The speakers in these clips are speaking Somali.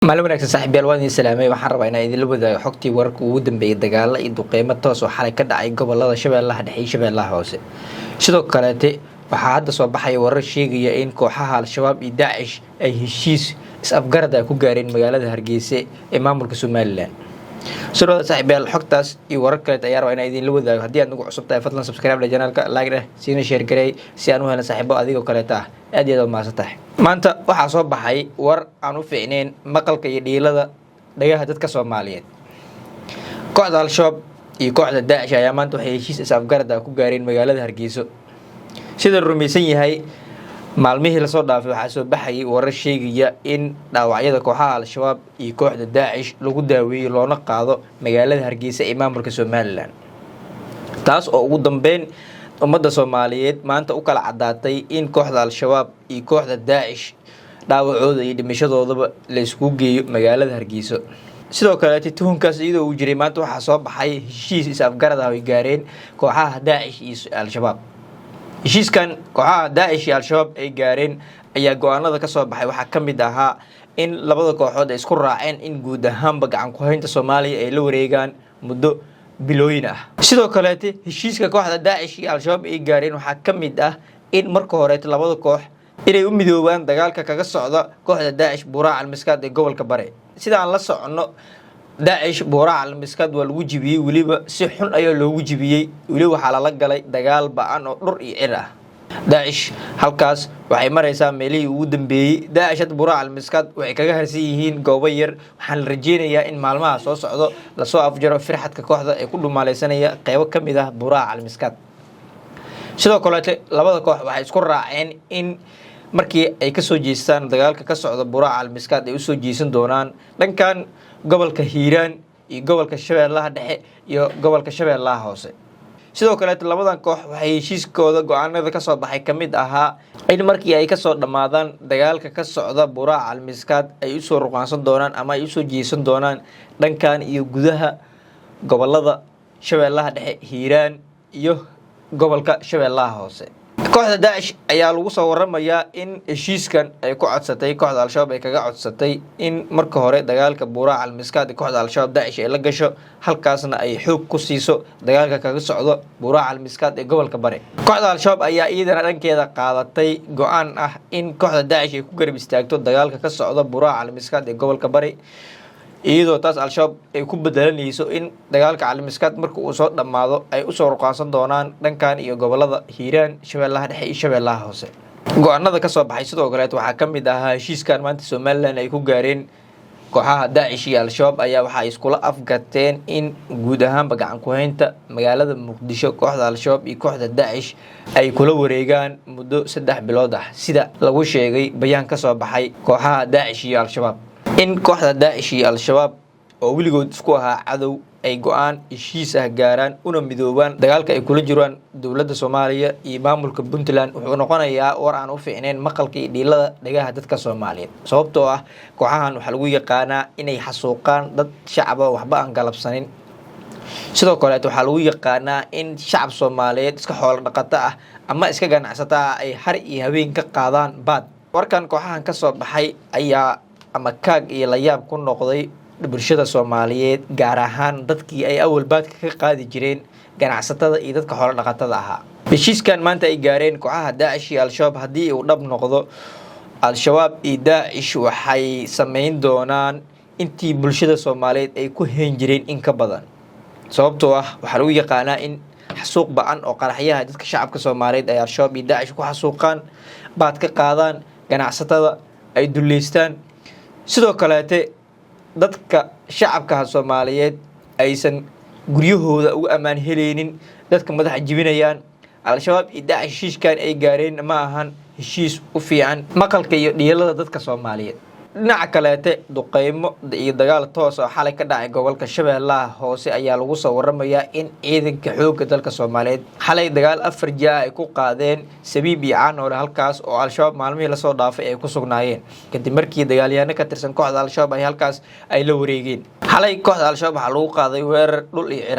maalin wanaagsan saaxiibayaal waan idin salaamay waxaan rabaa inaan idinla wadaago xogtii wararka ugu dambeeyay dagaalo iyo duqeymo toos oo xalay ka dhacay gobolada Shabeellaha Dhexe iyo Shabeellaha Hoose sidoo kale waxaa hadda soo baxay warar sheegaya in kooxaha Al-Shabaab iyo Daesh ay heshiis is-afgarad ku gaareen magaalada Hargeysa ee maamulka Somaliland sidoo saaxiibayaal xogtaas iyo warar kale ayaa rabaa inaan idinla wadaago haddii aad nagu cusub tahay fadlan subscribe channelka like siina share gareey si aan u helno saaxiibo adiga kale aad iyo aad u mahadsantahay maanta waxaa soo baxay war aan u fiicneen maqalka iyo dhiilada dhagaha dadka Soomaaliyeed kooxda Al-Shabaab iyo kooxda Daesh ayaa maanta waxay heshiis is-afgarad ku gaareen magaalada Hargeysa sida rumaysan yahay maalmihii la soo dhaafay waxaa soo baxay warar sheegaya in dhaawacyada kooxaha Al-Shabaab iyo kooxda Daesh lagu daaweeyo loona qaado magaalada Hargeysa ee maamulka Somaliland taas oo ugu dambeyn ummadda Soomaaliyeed maanta u kala cadaatay in kooxda Al-Shabaab iyo kooxda Daesh dhaawacooda iyo dhimashadoodaba la isku geeyo magaalada Hargeysa sidoo kale tuhunkaas iyadoo uu jiray maanta waxaa soo baxay heshiis is-afgarad ay gaareen kooxaha Daesh iyo Al-Shabaab heshiiskan kooxaha Daesh iyo Al-Shabaab ay gaareen ayaa go'aanada ka soo baxay waxaa ka mid ahaa in labada kooxood ay isku raaceen in guud ahaanba gacan ku haynta Soomaaliya ay la wareegaan muddo bilooyin sidoo kale heshiiska kooxda Daesh iyo Al-Shabaab ay gaareen waxaa ka mid ah in marka hore labada koox inay u midoobaan dagaalka kaga socda kooxda Daesh Buuraha Al-Miskaad ee gobolka Bari sida aan la socono Daesh Buuraha Al-Miskaad waa lagu jibiyay waliba si xun ayaa loogu jibiyay waliba waxaa la galay dagaal ba'an oo dhur iyo cir Daesh halkaas waxay maraysaa meelihii ugu dambeeyay Daesh Buuraha Al-Miskaad waxay kaga harsan yihiin goobo yar waxaan la rajeynayaa in maalmaha soo socdo la soo afjaro firxadka kooxda ay ku dhumaalaysanaya qaybo ka mid ah Buuraha Al-Miskaad sidoo kale labada koox waxay isku raaceen in markii ay ka soo jeestaan dagaalka ka socda Buuraha Al-Miskaad ay u soo jeesan doonaan dhankan gobolka Hiiraan iyo gobolka Shabeellaha Dhexe iyo gobolka Shabeellaha Hoose sidoo kale labadan koox waxay heshiiskooda go'aanada ka soo baxay kamid ahaa in markii ay ka soo dhamaadaan dagaalka ka socda Buuraha Al-Miskaad ay u soo ruqaansan doonaan ama ay u soo jeesan doonaan dhankan iyo gudaha gobolada Shabeellaha Dhexe Hiiraan iyo gobolka Shabeellaha Hoose kooxda Daesh ayaa lagu soo waramayaa in heshiiskan ay ku codsatay kooxda Al-Shabaab ay kaga codsatay in marka hore dagaalka Buuraha Al-Miskaad kooxda Al-Shabaab Daesh ay la gasho halkaasna ay xoog ku siiso dagaalka kaga socdo Buuraha Al-Miskaad ee gobolka Bari kooxda Al-Shabaab ayaa iyadana dhankeeda qaadatay go'aan ah in kooxda Daesh ay ku garab istaagto dagaalka ka socdo Buuraha Al-Miskaad ee gobolka Bari iyadoo taas Al-Shabaab ay ku bedelanayso in dagaalka Al-Miskaad marka uu soo dhamaado ay u soo ruqaansan doonaan dhankan iyo gobolada Hiiraan Shabeellaha Dhexe iyo Shabeellaha Hoose go'aanada ka soo baxay sidoo kale waxaa ka mid ah heshiiskan maanta Somaliland ay ku gaareen kooxaha Daesh iyo Al-Shabaab ayaa waxa ay iskula afgarteen in guud ahaanba gacan ku haynta magaalada Muqdisho kooxda Al-Shabaab iyo kooxda Daesh ay kula wareegaan muddo 3 bilood sida lagu sheegay bayaan ka soo baxay kooxaha Daesh iyo Al-Shabaab in kooxda Daesh iyo Al-Shabaab oo wiligood isku ahaa cadow ay go'aan heshiis gaaraan una midoobaan dagaalka ay kula jiraan dawladda Soomaaliya iyo maamulka Puntland wuxuu noqonayaa war aan u fiicneen maqalka iyo dhiilada dhagaha dadka Soomaaliyeed sababtoo ah kooxahan waxa lagu yaqaanaa inay xasuuqaan dad shacab waxba aan galabsanin sidoo kale waxa lagu yaqaanaa in shacab Soomaaliyeed iska xoolo dhaqata ama iska ganacsata ay har iyo habeen ka qaadaan baad warkan kooxahan ka soo baxay ayaa ama kaag iyo la yaab ku noqday bulshada Soomaaliyeed gaar ahaan dadkii ay awal baadka ka qaadi jireen ganacsatada iyo dadka xoolo dhaqatada ahaa heshiiskan maanta ay gaareen kooxaha Daesh iyo Al-Shabaab haddii uu dhab noqdo Al-Shabaab iyo Daesh waxay sameyn doonaan intii bulshada Soomaaliyeed ay ku heen jireen in ka badan sababtoo ah waxa lagu yaqaanaa in xasuuq ba'an oo qaraxyaha dadka shacabka Soomaaliyeed ay Al-Shabaab iyo Daesh ku xasuuqaan baad ka qaadaan ganacsatada ay duleystaan sidoo kale dadka shacabka Soomaaliyeed aysan guryahooda ugu amaan helaynin dadka madaxa jibinayaan Al-Shabaab iyo Daesh heshiiskan ay gaareen ma ahan heshiis u fiican maqalka iyo dhiilada dadka Soomaaliyeed dhinaca kale duqeymo iyo dagaal toos ah xalay ka dhacay gobolka Shabeellaha Hoose ayaa lagu soo waramayaa in ciidanka xoogga dalka Soomaaliyeed xalay dagaal 4 jeer ay ku qaadeen Sabiib iyo Caanoole halkaas oo Al-Shabaab maalmihii la soo dhaafay ay ku sugnaayeen kadib markii dagaalyahanno ka tirsan kooxda Al-Shabaab ay halkaas ay la wareegeen xalay kooxda Al-Shabaab waxa lagu qaaday weerar dhul iyo cir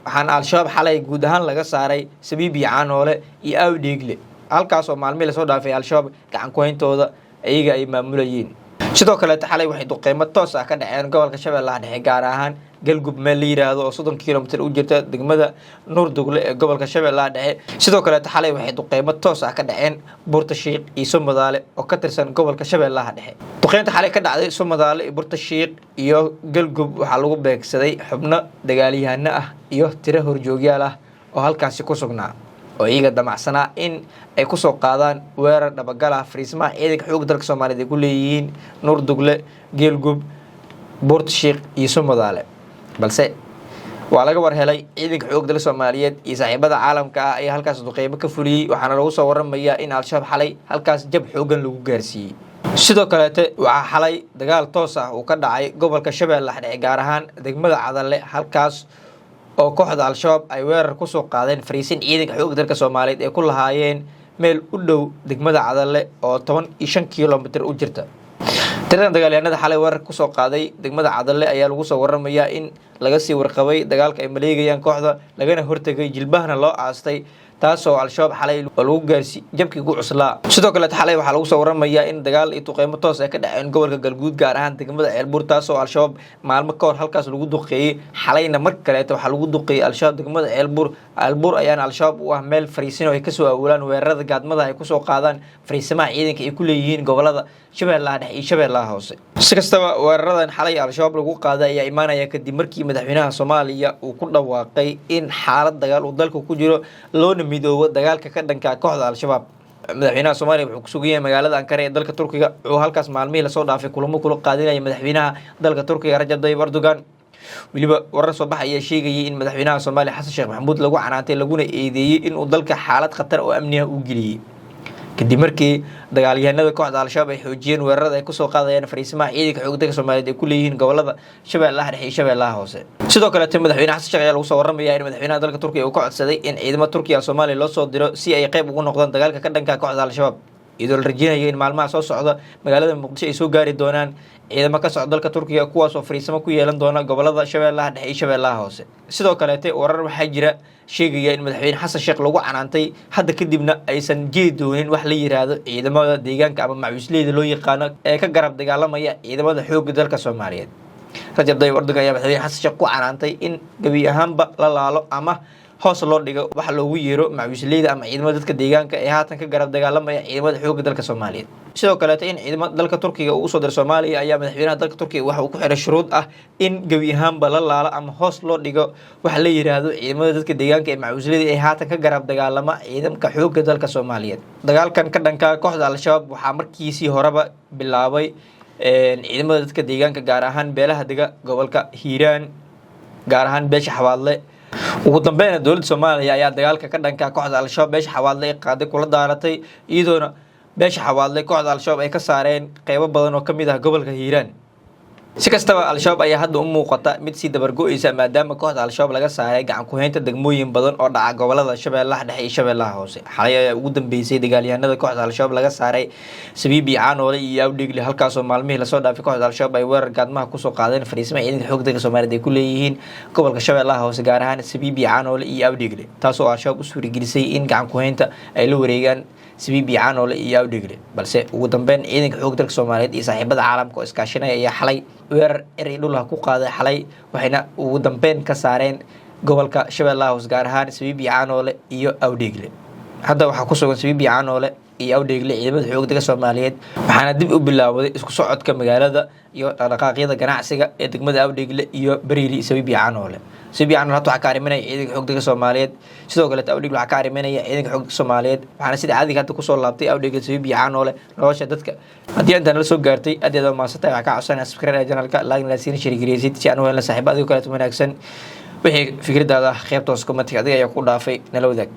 waxaana Al-Shabaab xalay guud ahaan laga saaray Sabiib iyo Caanoole iyo Awdheegle halkaas oo maalmihii la soo dhaafay Al-Shabaab gacan ku hayntooda ayaga ay maamulayeen sidoo kale xalay waxay duqeymo toos ah ka dhaceen gobolka Shabeellaha Dhexe gaar ahaan galgub meel la yiraahdo oo 30 kiiloomitir u jirta degmada Nuurdugle ee gobolka Shabeellaha Dhexe sidoo kale xalay waxay duqeymo toos ah ka dhaceen Buurta Shiiq iyo Somadaale oo ka tirsan gobolka Shabeellaha Dhexe duqeynta xalay ka dhacday Somadaale iyo Buurta Shiiq iyo galgub waxa lagu beegsaday xubno dagaalyahanno ah iyo tiro horjoogyaal ah oo halkaas ku sugnaa oo iyaga damacsanaa in ay ku soo qaadaan weerar dhabagal ah fariismaha ciidanka xoogga dalka Soomaaliyeed ay ku leeyihiin Nuurdugle galgub Buurta Shiiq iyo Somadaale balse waa laga war helay ciidanka xoogga dalka Soomaaliyeed iyo saaxiibada caalamka ah ay halkaas duqeymo ka fuliyay waxaana lagu soo waramayaa in al-shabaab xalay halkaas jab xoogan lagu gaarsiiyay sidoo kale waxa xalay dagaal toos ah uu ka dhacay gobolka Shabeellaha Dhexe gaar ahaan degmada Cadalle halkaas oo kooxda al-shabaab ay weerar ku soo qaadeen fariisin ciidanka xoogga dalka Soomaaliyeed ee ku lahaayeen meel u dhow degmada Cadalle oo 15 kiiloomitir u jirta tirada dagaalyahanada xalay weerar ku soo qaaday degmada Cadalle ayaa lagu soo waramayaa in laga sii warqabay dagaalka ay maleegayaan kooxda lagana hortagay jilbahana loo aastay taasoo al-shabaab xalay lagu gaarsi jabkii ugu cuslaa sidoo kale xalay waxa lagu soo waramayaa in dagaal iyo duqeymo toos ah ka dhaceen gobolka galguud gaar ahaan degmada Ceelbuur taasoo al-shabaab maalmo ka hor halkaas lagu duqeeyay xalayna mar kale waxa lagu duqeeyay al-shabaab degmada Ceelbuur ayaana al-shabaab u ah meel fariisin oo ay ka soo awoolaan weerarada gaadmada ay ku soo qaadaan fariisamaha ciidanka ay ku leeyihiin gobolada Shabeellaha Dhexe iyo Shabeellaha Hoose si kastaba weeraradan xalay al-shabaab lagu qaaday ayaa imaanaya kadib markii madaxweynaha Soomaaliya uu ku dhawaaqay in xaalad dagaal uu dalka ku jiro loona midoobo dagaalka ka dhanka kooxda al-shabaab madaxweynaha Soomaaliya wuxuu ku sugan yahay magaalada Ankara ee dalka Turkiga wuxuu halkaas maalmihii la soo dhaafay kulamo kula qaadinaya madaxweynaha dalka Turkiga Rajab Tayyip Erdogan waliba warar soo baxaya sheegayay in madaxweynaha Soomaaliya Xasan Sheekh Maxamuud lagu canaantay laguna eedeeyay in uu dalka xaalad khatar oo amni ah u geliyay kadib markii dagaalyahanada kooxda al-shabaab ay xoojiyeen weerarada ay ku soo qaadayaan fariisimaha ciidanka xoogga dalka Soomaaliyeed ay ku leeyihiin gobolada Shabeellaha Dhexe iyo Shabeellaha Hoose sidoo kale madaxweynaha Xasan Sheekh ayaa lagu soo waramayaa in madaxweynaha dalka Turkiga uu ka codsaday in ciidamada Turkiga Soomaaliya loo soo diro si ay qayb uga noqdaan dagaalka ka dhanka kooxda al-shabaab iyadoo la rajeynayo in maalmaha soo socda magaalada Muqdisho ay soo gaari doonaan ciidamo ka socda dalka Turkiga kuwaas oo fariisimo ku yeelan doona gobolada Shabeellaha Dhexe iyo Shabeellaha Hoose sidoo kale warar waxaa jira sheegaya in madaxweyne Xasan Sheekh lagu canaantay hadda kadibna aysan jeedoonin wax la yiraahdo ciidamada deegaanka ama macawisleyda loo yaqaan ee ka garab dagaalamaya ciidamada xoogga dalka Soomaaliyeed Rajab Tayyip Erdogan ayaa madaxweyne Xasan Sheekh ku canaantay in gabi ahaanba la laalo ama hoos loo dhigo waxa loogu yeero macawisleyda ama ciidamada dadka deegaanka ee haatan ka garab dagaalamaya ciidamada xoogga dalka Soomaaliyeed sidoo kale in ciidamada dalka Turkiga uu soo diray Soomaaliya ayaa madaxweynaha dalka Turkiga waxa uu ku xiray shuruud ah in gabi ahaanba la laalo ama hoos loo dhigo waxa la yiraahdo ciidamada dadka deegaanka ee macawisleyda ee haatan ka garab dagaalama ciidanka xoogga dalka Soomaaliyeed dagaalkan ka dhanka kooxda al-shabaab waxa markiisii horeba bilaabay ciidamada dadka deegaanka gaar ahaan beelaha dega gobolka Hiiraan gaar ahaan beesha Xawaadle ugu dambeyn dowladda Soomaaliya ayaa dagaalka ka dhanka kooxda al-shabaab beesha Xawaadle qaaday kula daaratay iyadoona beesha Xawaadle kooxda al-shabaab ay ka saareen qaybo badan oo kamid ah gobolka Hiiraan si kastaba al-shabaab ayaa hadda u muuqata mid si dabar go'aysa maadaama kooxda al-shabaab laga saaray gacan ku haynta degmooyin badan oo dhaca gobolada Shabeellaha Dhexe iyo Shabeellaha Hoose xalay ayaa ugu dambeysay dagaalyahanada kooxda al-shabaab laga saaray Sabiib iyo Caanoole iyo Awdheegle halkaas oo maalmihii la soo dhaafay kooxda al-shabaab ay weerar gaadmaha ku soo qaadeen fariisimaha ciidanka xoogga dalka Soomaaliyeed ay ku leeyihiin gobolka Shabeellaha Hoose gaar ahaan Sabiib iyo Caanoole iyo Awdheegle taasoo al-shabaab u suuragelisay in gacan ku haynta ay la wareegaan Sabiib iyo Caanoole iyo Awdheegle balse ugu dambeyn ciidanka xoogga dalka Soomaaliyeed iyo saaxiibada caalamka oo iskaashanaya ayaa xalay weerar eray dhul ah ku qaaday xalay waxayna ugu dambeyn ka saareen gobolka Shabeellaha Hoose gaar ahaan Sabiib iyo Caanoole iyo Awdheegle hadda waxa ku sugan Sabiib iyo Caanoole iyo Awdheegle ciidamada xoogga dalka Soomaaliyeed waxaana dib u bilaawday isku socodka magaalada iyo dhaqdhaqaaqyada ganacsiga ee degmada Awdheegle iyo Bariili Sabiib iyo Caanoole Sabiib iyo Caanoole waxa ka arimanaya ciidanka xoogga dalka Soomaaliyeed sidoo kale Awdheegle waxa ka arimanaya ciidanka xoogga dalka Soomaaliyeed waxaana sida caadiga hadda ku soo laabtay Awdheegle Sabiib iyo Caanoole nolosha dadka haddii intaan la soo gaartay aad iyo aad maasatay waxa ka codsanaya subscribe channelka like la siin share gareesid si aan u helno saaxiibada kale wanaagsan wixii fikradaada qaybta hoos comment adiga ayaa ku dhaafay nala wadaag